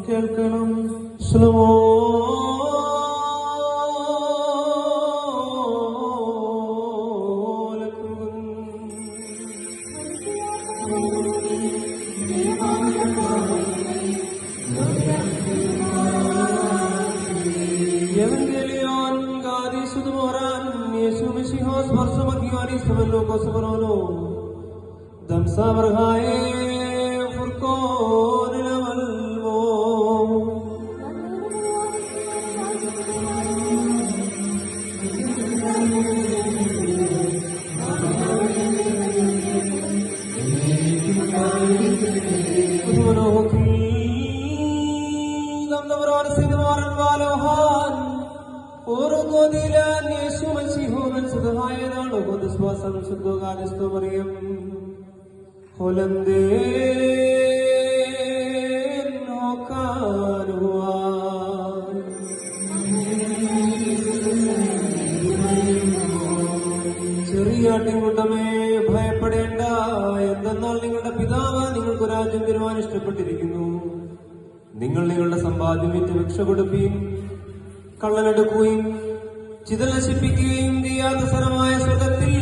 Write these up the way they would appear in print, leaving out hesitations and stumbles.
കേൾക്കണം. ശ്ലോമോ ചെറിയാട്ടിൻകൂട്ടമേ ഭയപ്പെടേണ്ട, എന്തെന്നാൽ നിങ്ങളുടെ പിതാവ് നിങ്ങൾക്ക് രാജ്യം തരുവാൻ ഇഷ്ടപ്പെട്ടിരിക്കുന്നു. നിങ്ങൾ നിങ്ങളുടെ സമ്പാദ്യം വിറ്റ് ഭിക്ഷ കൊടുപ്പീൻ, കള്ളനെടുക്കുകയും ചിതൽ നശിപ്പിക്കുകയും ചെയ്യാത്ത സ്ഥലമായ സ്വർഗത്തിൽ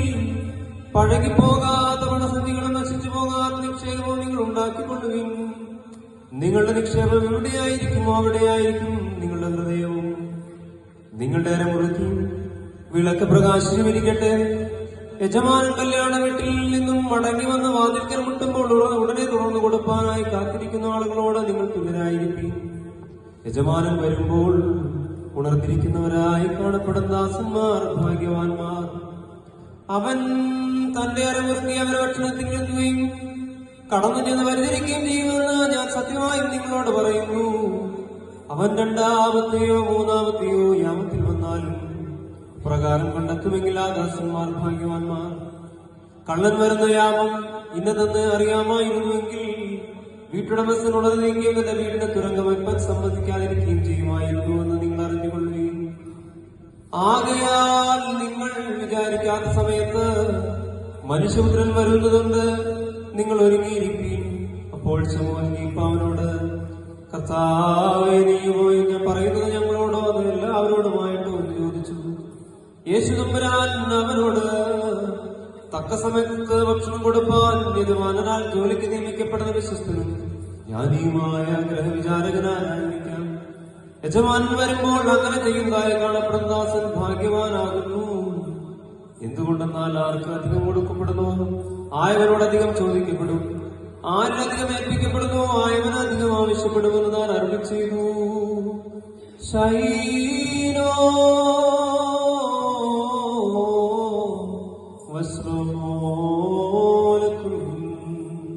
പഴകിപ്പോകാത്ത പണസന്ധികളും നശിച്ചു പോകാത്ത നിക്ഷേപവും നിങ്ങൾ ഉണ്ടാക്കിക്കൊള്ളുകയും. നിങ്ങളുടെ നിക്ഷേപം എവിടെയായിരിക്കുമോ അവിടെയായിരിക്കും നിങ്ങളുടെ ഹൃദയവും. നിങ്ങളുടെ അരമുറുക്കി വിളക്ക് പ്രകാശിച്ചുമിരിക്കട്ടെ. യജമാനൻ കല്യാണ വീട്ടിൽ നിന്നും മടങ്ങി വന്ന് വാതിൽക്കൽ മുട്ടുമ്പോൾ ഉടനെ തുറന്നു കൊടുപ്പാനായി കാത്തിരിക്കുന്ന ആളുകളോട് നിങ്ങൾ തുല്യരായിരിക്കും. യജമാനൻ വരുമ്പോൾ ഉണർത്തിരിക്കുന്നവരായി കാണപ്പെടുന്ന ദാസന്മാർ ഭാഗ്യവാന്മാർ. അവൻ തന്റെ അരമുറുക്കി അവരെ ഭക്ഷണത്തിൽ എത്തുകയും കടന്നു ചെന്ന് വരുതിരിക്കുകയും ചെയ്യുമെന്ന് ഞാൻ സത്യമായും നിങ്ങളോട് പറയുന്നു. അവൻ രണ്ടാമത്തെയോ മൂന്നാമത്തെയോ യാമത്തിൽ വന്നാലും പ്രകാരം കണ്ടെത്തുമെങ്കിൽ ആ ദാസന്മാർ ഭാഗ്യവാന്മാർ. കള്ളൻ വരുന്ന യാമം ഇന്നതെന്ന് അറിയാമായിരുന്നുവെങ്കിൽ വീട്ടുടമസ്ഥനുള്ളത് നീങ്ങിയും എന്റെ വീടിന്റെ തുരങ്കം വെപ്പാൻ സമ്മതിക്കാതിരിക്കുകയും ചെയ്യുമായിരുന്നു എന്ന് നിങ്ങൾ അറിഞ്ഞുകൊള്ളുകയും. ആകയാൽ നിങ്ങൾ വിചാരിക്കാത്ത സമയത്ത് മനുഷ്യപുത്രൻ വരുന്നതുകൊണ്ട് നിങ്ങൾ ഒരുങ്ങിയിരിക്കുകയും. അപ്പോൾ ശമൂവേൽ അവനോട്, കർത്താവേ, നീയോ ഞാൻ പറയുന്നത് ഞങ്ങളോടോ അത് എല്ലാവരോടുമായിട്ടോ എന്ന് ചോദിച്ചു. യേശു തമ്പുരാൻ അവനോട്, തക്ക സമയത്ത് ഭക്ഷണം കൊടുപ്പാൻ യജമാനനാൽ ജോലിക്ക് നിയമിക്കപ്പെടുന്ന വിശ്വസ്തനും ജ്ഞാനിയുമായ ഗ്രഹവിചാരകനായിരിക്കാം. യജമാനൻ വരുമ്പോൾ അങ്ങനെ ചെയ്യുന്നതായി കാണപ്പെടുന്ന ദാസൻ ഭാഗ്യവാനാകുന്നു. എന്തുകൊണ്ടെന്നാൽ ആർക്ക് അധികം കൊടുക്കപ്പെടുന്നു ആയവനോടധികം ചോദിക്കപ്പെടും, ആരിലധികം ഏൽപ്പിക്കപ്പെടുന്നു ആയവന് അധികം ആവശ്യപ്പെടുമെന്ന് താൻ അരുളി ചെയ്തു. ശൈനോ വസ്ത്രമോലക്കുൽ